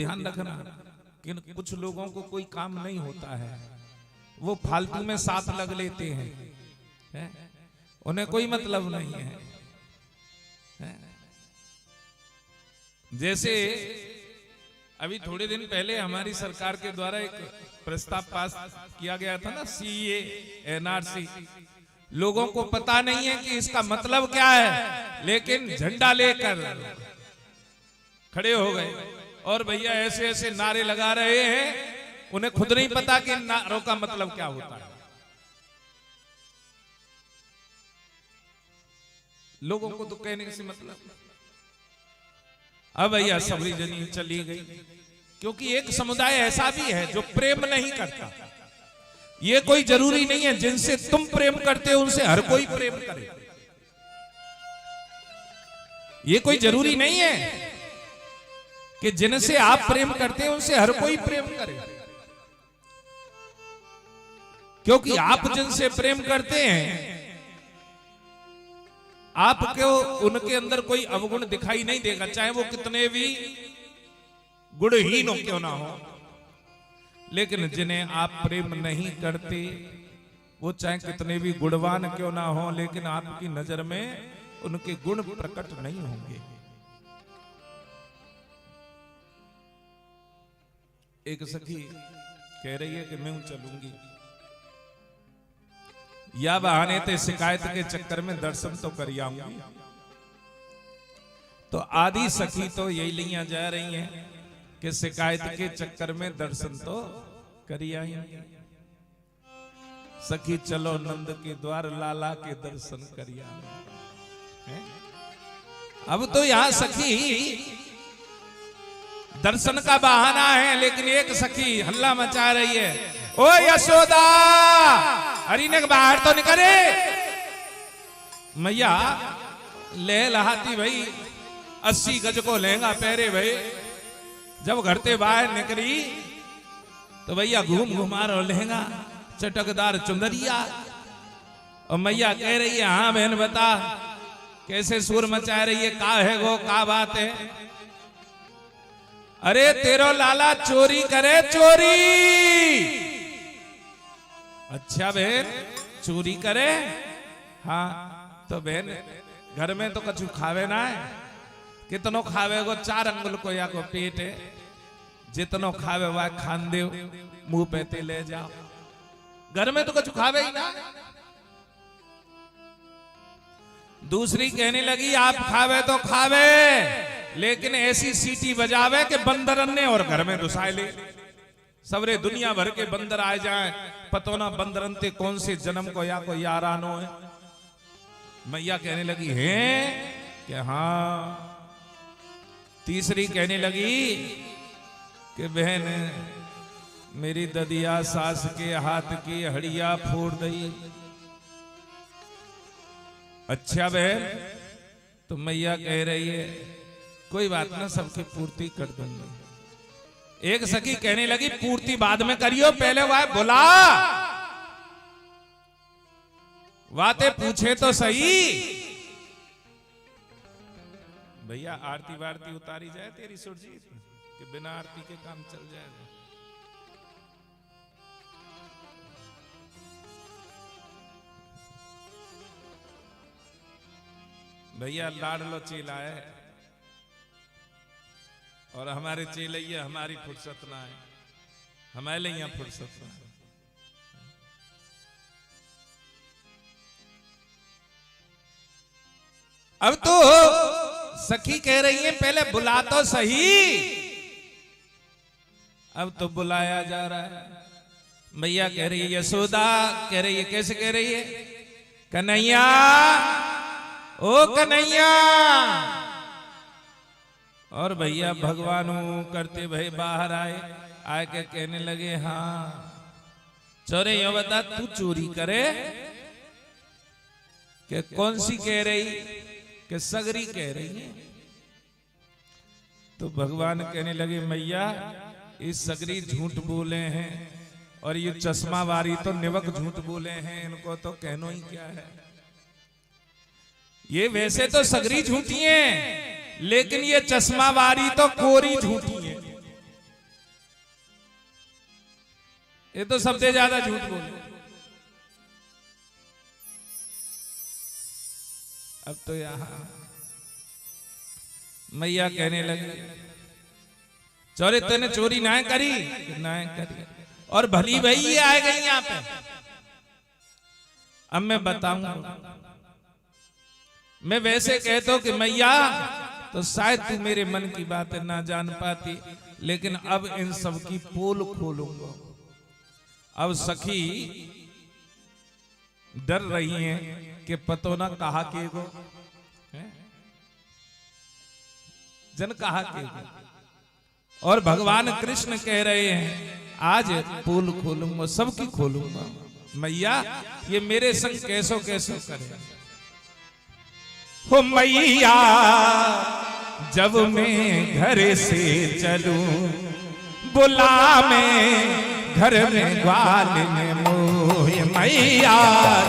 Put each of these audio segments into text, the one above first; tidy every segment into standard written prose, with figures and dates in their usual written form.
ध्यान रखना कि कुछ लोगों को कोई काम नहीं होता है, वो फालतू में साथ लग लेते हैं, उन्हें कोई मतलब नहीं है। जैसे अभी थोड़े दिन पहले हमारी सरकार के द्वारा एक प्रस्ताव पास किया गया था ना, सीए एनआरसी। लोगों को पता नहीं है कि इसका मतलब क्या है, लेकिन झंडा लेकर खड़े हो गए और भैया ऐसे ऐसे नारे लगा रहे हैं, उन्हें खुद नहीं पता कि नारों का मतलब क्या होता है। लोगों को तो कहने से मतलब। अब भैया सबरी जनी चली गई, क्योंकि एक समुदाय ऐसा भी है जो प्रेम नहीं करता। ये कोई जरूरी नहीं है जिनसे तुम प्रेम करते हो उनसे हर कोई प्रेम करे, ये कोई जरूरी नहीं है कि जिनसे आप प्रेम करते हैं उनसे हर कोई प्रेम करे। क्योंकि आप जिनसे प्रेम करते हैं आपको उनके अंदर कोई अवगुण दिखाई नहीं देगा, चाहे वो कितने भी गुणहीन हो क्यों ना हो। लेकिन जिन्हें आप प्रेम नहीं करते वो चाहे कितने भी गुणवान क्यों ना हो, लेकिन आपकी नजर में उनके गुण प्रकट नहीं होंगे। एक सखी कह रही है कि मैं चलूंगी, या बहाने ते शिकायत के चक्कर में दर्शन तो कर आऊंगी। तो आधी सखी तो यही लिया जा रही हैं कि शिकायत के चक्कर में दर्शन तो कर आएंगे। सखी चलो नंद के द्वार लाला के दर्शन कर आएंगे। अब तो यहां सखी दर्शन का बहाना है, लेकिन एक सखी हल्ला मचा रही है, ओ यशोदा हरी ने बाहर तो निकले। मैया ले लहाती भाई 80 गज को लहंगा पहरे भाई, जब घर से बाहर निकली तो भैया घूम घुमा रहा लहंगा चटकदार चुंदरिया। और मैया कह रही है, हाँ बहन बता कैसे सुर मचा रही है, का है वो का बात है। अरे तेरो लाला चोरी करे चोरी। अच्छा बहन चोरी करे, हाँ तो बहन घर में तो कछु खावे ना है, कितनो खावे को 4 अंगुल को या को पेट है, जितनो खावे वह खान दे मुंह पे ते ले जाओ, घर में तो कछु खावे ही ना। दूसरी कहने लगी आप खावे तो खावे, लेकिन ऐसी सीटी बजावे कि बंदरन ने और घर में घुसाए ले। सबरे दुनिया भर के बंदर आ जाएं, पतो ना बंदरन ते कौन से जन्म को या कोई यारानो है। मैया कहने लगी है कि हाँ। तीसरी कहने लगी कि बहन मेरी ददिया सास के हाथ की हड़िया फोड़ दई। अच्छा बहन, तो मैया कह रही है कोई बात ना, सबकी पूर्ति कर दूंगी। एक सखी कहने लगी पूर्ति बाद में करियो, पहले वह बुला, बातें पूछे तो सही। भैया आरती वारती उतारी जाए तेरी सुरजीत, कि बिना आरती के काम चल जाएगा। भैया लाडलो चेला है और हमारे चेलैये हमारी फुर्सत ना है, हमारे लिए फुर्सत ना है। अब तो सखी कह रही है पहले बुला तो सही, अब तो बुलाया जा रहा है। मैया कह रही है, यशोदा कह रही है, कैसे कह रही है, कन्हैया ओ कन्हैया। और भैया भगवान करते भाई बाहर आए के कहने लगे, हाँ चोरे यो बता तू चोरी करे कि कौन सी कह रही, कि सगरी कह रही है। तो भगवान कहने लगे मैया इस सगरी झूठ बोले हैं और ये चश्मा वारी तो निवक झूठ बोले हैं, इनको तो कहनो ही क्या है। ये वैसे तो सगरी झूठी है, लेकिन ये चश्मा वारी तो कोरी झूठी है। ये तो सबसे ज्यादा झूठ बोले। अब तो यहाँ मैया कहने लगी, चोरी तूने चोरी ना करी, ना करी, और भली भाई ये आ गई यहाँ पे। अब मैं बताऊंगा, मैं वैसे कहता हूं कि मैया तो शायद तू मेरे मन की बातें ना जान पाती, लेकिन अब इन सब की पोल खोलूंगा। अब सखी डर रही हैं कि पतो ना कहा के गो जन कहा के गो, और भगवान कृष्ण कह रहे हैं आज पोल खोलूंगा, सबकी खोलूंगा। मैया ये मेरे संग कैसो कैसो करे। हो मैया जब मैं घर से चलूं, बुला मैं घर में ग्वाल में मोह। मैया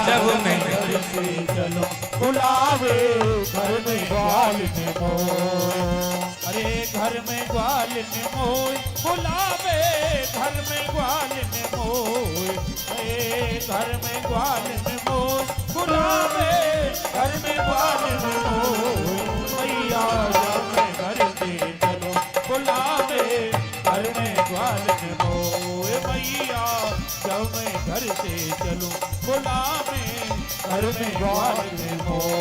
जब मैं घर से चलूं, बुलावे घर में ग्वाल में मोह। अरे घर में ग्वाल में मोह, बुलावे घर में ग्वाल में मोह। अरे घर में ग्वाल में मोह, बुलावे घर में ग्वाल में मोह। मैया जब मैं घर से चलूं, बुलावे घर में ग्वाल में मोह। मैया जब मैं घर से चलूं, बुलावे घर में ग्वाल में मोह।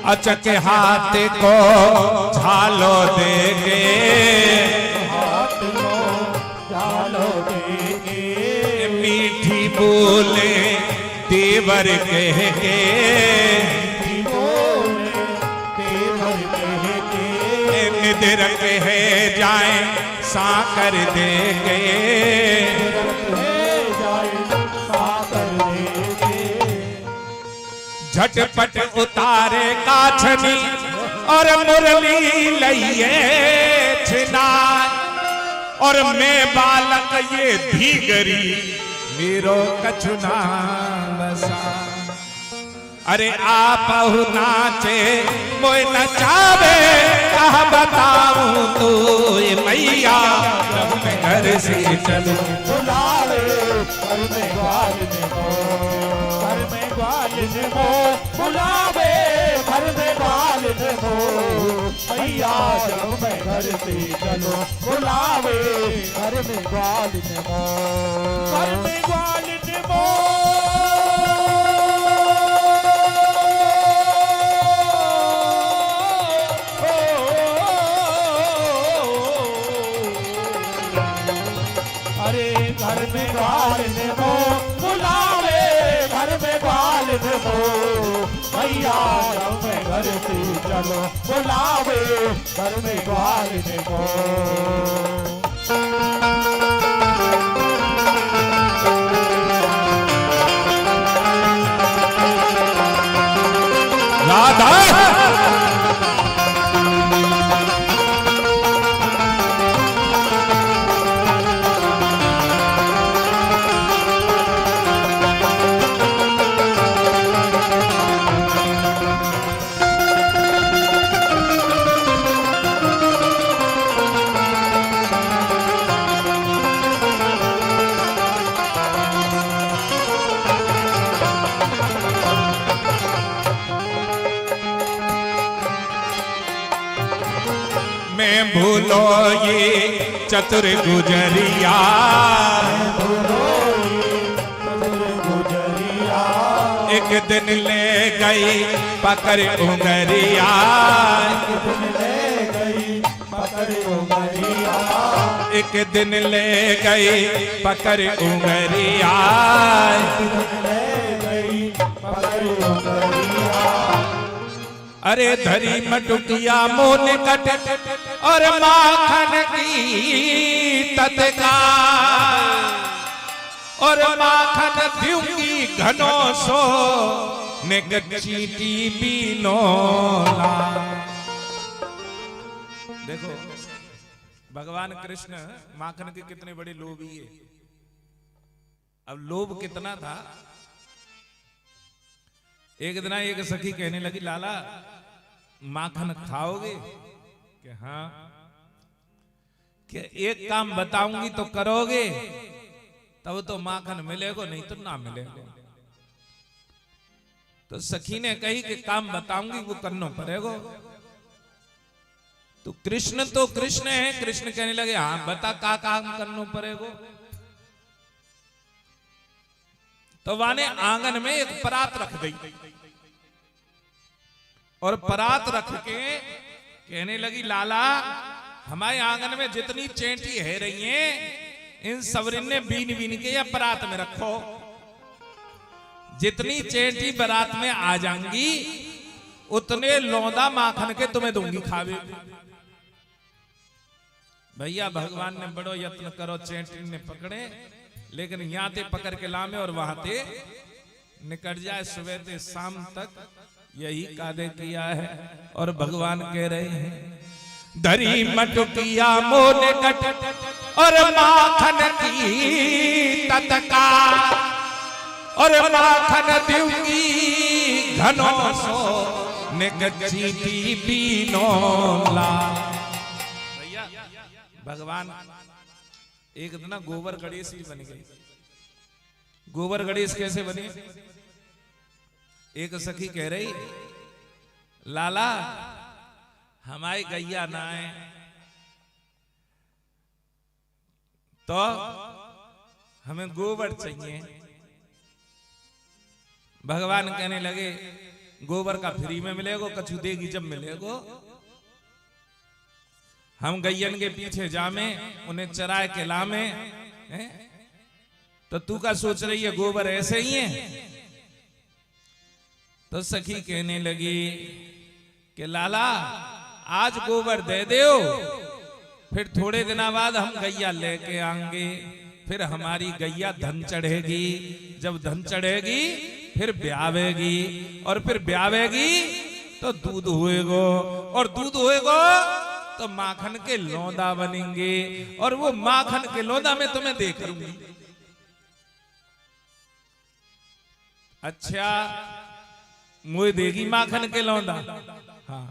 अचक हाथ को झालो देगे, हाथ को झालो देगे। मीठी बोले तेवर कह के, बोले तेवर कह के। निदर कह जाए साकर देगे, झटपट उतारे काछनी और मुरली लइए छिनाय। और मैं बालक ये धीगरी मेरो कछुना बसा। अरे आप नाचे मोय नचावे, कहा बताऊं तो ये मैया जब मैं घर से चलूं, बुलावे घर में ग्वाल में मोह। घर में ग्वाल में मोह, बुलावे घर में ग्वाल में मोह। मैया जब मैं घर से चलूं, बुलावे घर में ग्वाल में मोह। घर में ग्वाल में मोह। अरे घर में ग्वाल में मोह, बुलावे घर में ग्वाल में मोह। मैया जब मैं घर से चलो, बुलावे घर में ग्वाल में मोह। राधा मैं भूलो ये चतुर गुजरिया, एक दिन ले गई पकड़ उंगरिया, एक दिन ले गई पकड़ उंगरिया, अरे धरी मटुकिया मोन कट और माखन की तत्काल, और माखन दूंगी घनो सो ने चीटी बीनोला। देखो भगवान कृष्ण माखन के कितने बड़े लोभी है। अब लोभ कितना था, एक दिन एक सखी कहने लगी लाला माखन खाओगे? कि हाँ। कि एक काम बताऊंगी तो करोगे? तब तो माखन मिलेगा, नहीं तो ना मिलेगा। तो सखी ने कही कि काम बताऊंगी वो करना पड़ेगा। तो कृष्ण है। कृष्ण कहने लगे हाँ बता का काम करना पड़ेगा। तो वाने आंगन में एक परात रख दी और परात रख के कहने लगी लाला हमारे आंगन में जितनी चेंटी है रही हैं इन सबरिन ने बीन बीन के या परात में रखो। जितनी चेंटी बारात में आ जाएंगी उतने लौंदा माखन के तुम्हें दूंगी खावे। भैया भगवान ने बड़ो यत्न करो, चेंटी ने पकड़े, लेकिन यहाँ ते पकड़ के लामे और वहां ते निकट जाए। सुबह ते शाम तक यही कादे किया है। और भगवान कह रहे हैं धरी मटुकिया मोन कट और माखन की तत्काल, और माखन दूंगी घनो सो ने चीटी बीनोला। भैया भगवान एक दिन गोबर गणेश भी बन गई। गोबर गणेश कैसे बने? एक सखी कह रही लाला हमारी गैया ना है तो हमें गोबर चाहिए। भगवान कहने लगे गोबर का फ्री में मिलेगा, कछु देगी जब मिलेगा। हम गैयन के पीछे जामे उन्हें चराए के लामे, तो तू का सोच रही है गोबर ऐसे ही है? तो सखी कहने लगी कि लाला आज गोबर दे दो, फिर थोड़े दिना बाद हम गैया लेके आएंगे, फिर हमारी गैया धन चढ़ेगी। जब धन चढ़ेगी फिर ब्यावेगी, और फिर ब्यावेगी तो दूध होएगा, और दूध होएगा तो माखन के लौंदा बनेंगे, और वो माखन के लौंदा में तुम्हें देख लूंगी। अच्छा मुझे देगी माखन के लौंदा? हाँ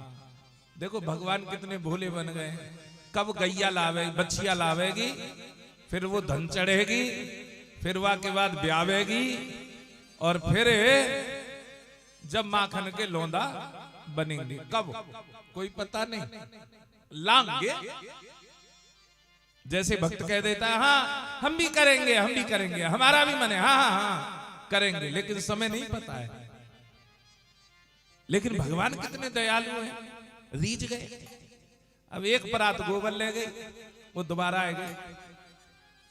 देखो भगवान कितने भोले बन गए। कब गैया लावेगी, बच्चिया लावेगी, फिर वो धन चढ़ेगी, फिर वह के बाद ब्यावेगी, और फिर जब माखन के लौंदा बनेंगे कब कोई पता नहीं, लांगे। जैसे भक्त कह देता है हाँ हम भी करेंगे, हम भी करेंगे, हमारा भी मन है, हाँ हाँ हाँ करेंगे, लेकिन समय नहीं पता है। लेकिन भगवान कितने दयालु हैं, रीझ गए। अब एक परात गोबर ले गई, वो दोबारा आ गए।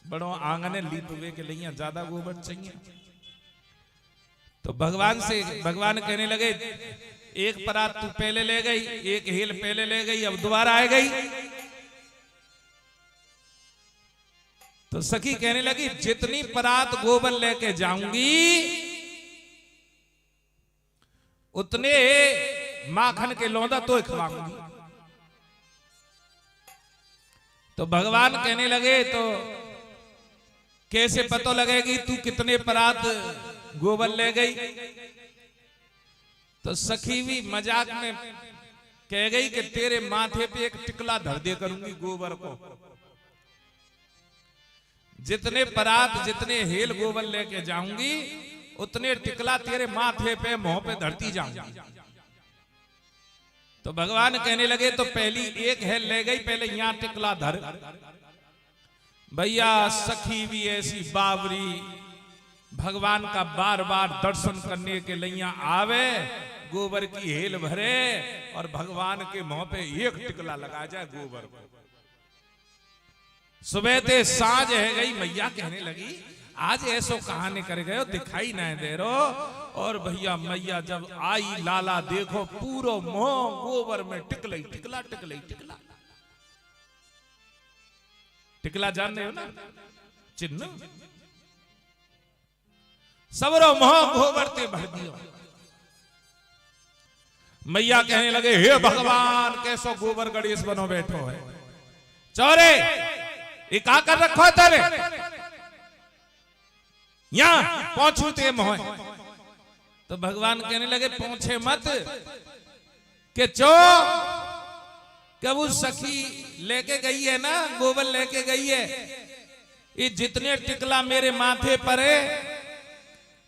बड़ो आंगने लीप हुए के लिए ज्यादा गोबर चाहिए। तो भगवान कहने लगे एक परात तू पहले ले गई, एक हेल पहले ले गई, अब दोबारा आ गई। तो सखी कहने लगी जितनी परात गोबर लेके जाऊंगी उतने माखन के लौंदा तो खवाऊंगी। तो भगवान कहने लगे तो कैसे पता लगेगी तू कितने परात गोबर ले गई? तो सखी भी मजाक में कह गई कि तेरे माथे पे एक टिकला धर दे करूंगी गोबर को। जितने परात जितने हेल गोबर लेके जाऊंगी उतने टिकला तेरे माथे पे मुंह पे धरती जाऊंगी। तो भगवान कहने लगे तो पहली एक हेल ले गई, पहले यहां टिकला धर। भैया सखी भी ऐसी बावरी, भगवान का बार बार दर्शन करने के लिए आवे, गोबर की हेल भरे और भगवान के मुंह पे एक टिकला लगा जाए गोबर को। सुबह ते साँझ है गई, मैया कहने लगी आज ऐसो कहानी कर गयो दिखाई नहीं दे रो। और भैया मैया जब आई लाला देखो पूरो मोह गोबर में टिकलई टिकला टिकलई टिकला। टिकला जानते हो ना, चिन्ह सबरो मोह गोबर ते भर दियो। मैया कहने लगे हे भगवान कैसो गोबर गणेश बनो बैठो है, चौरे ये का कर रखो तेरे, यहां पहुंचू ते मोह। तो भगवान कहने लगे पहुंचे मत के चो कबू सखी लेके गई है ना, गोबर लेके गई है, ये जितने टिकला मेरे माथे पर है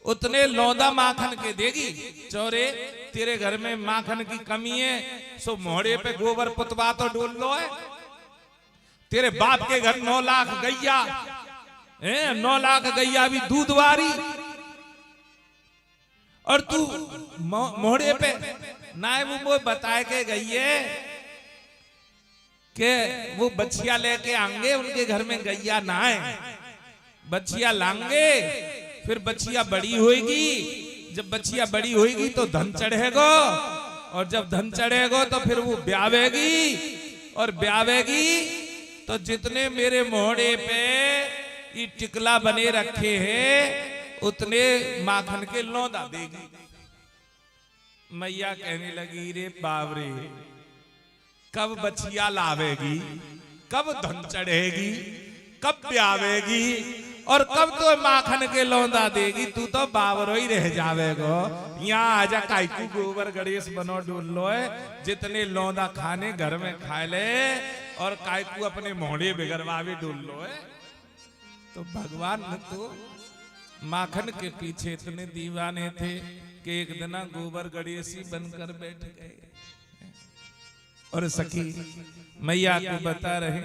उतने लौदा माखन के देगी। चौरे तेरे घर में माखन की कमी है, सो मोहड़े पे गोबर पुतवा तो डोल लो है। तेरे बाप के घर 9 लाख गैया, 9 लाख गैया भी दूधवारी, और तू मोहड़े पे नायब वो बताए के गई है कि वो बच्चिया लेके आएंगे, उनके घर में गैया ना है, बच्चिया लाएंगे, फिर बच्चिया बड़ी होएगी, जब बच्चिया बड़ी होएगी तो धन चढ़ेगो, और जब धन चढ़ेगो तो फिर वो ब्यावेगी, और ब्यावेगी तो जितने मेरे मोहड़े पे ये टिकला बने रखे हैं उतने माखन के लौंदा देगी। मैया कहने लगी रे बाबरे कब बच्चिया लावेगी, कब धन चढ़ेगी, कब ब्यावेगी, और कब तो माखन के लौंदा देगी, तू तो बाबरो ही रह जावेगो। यहाँ आजा कायकू गोबर गणेश बनो डूल लो है, जितने लौंदा खाने घर में खा ले, और कायकू अपने मोहड़े बिगड़वा भी डूल लो है। तो भगवान ने तो माखन के पीछे इतने दीवाने थे कि एक दिन गोबर गणेश ही बनकर बैठ गए। और सखी मैया को बता रहे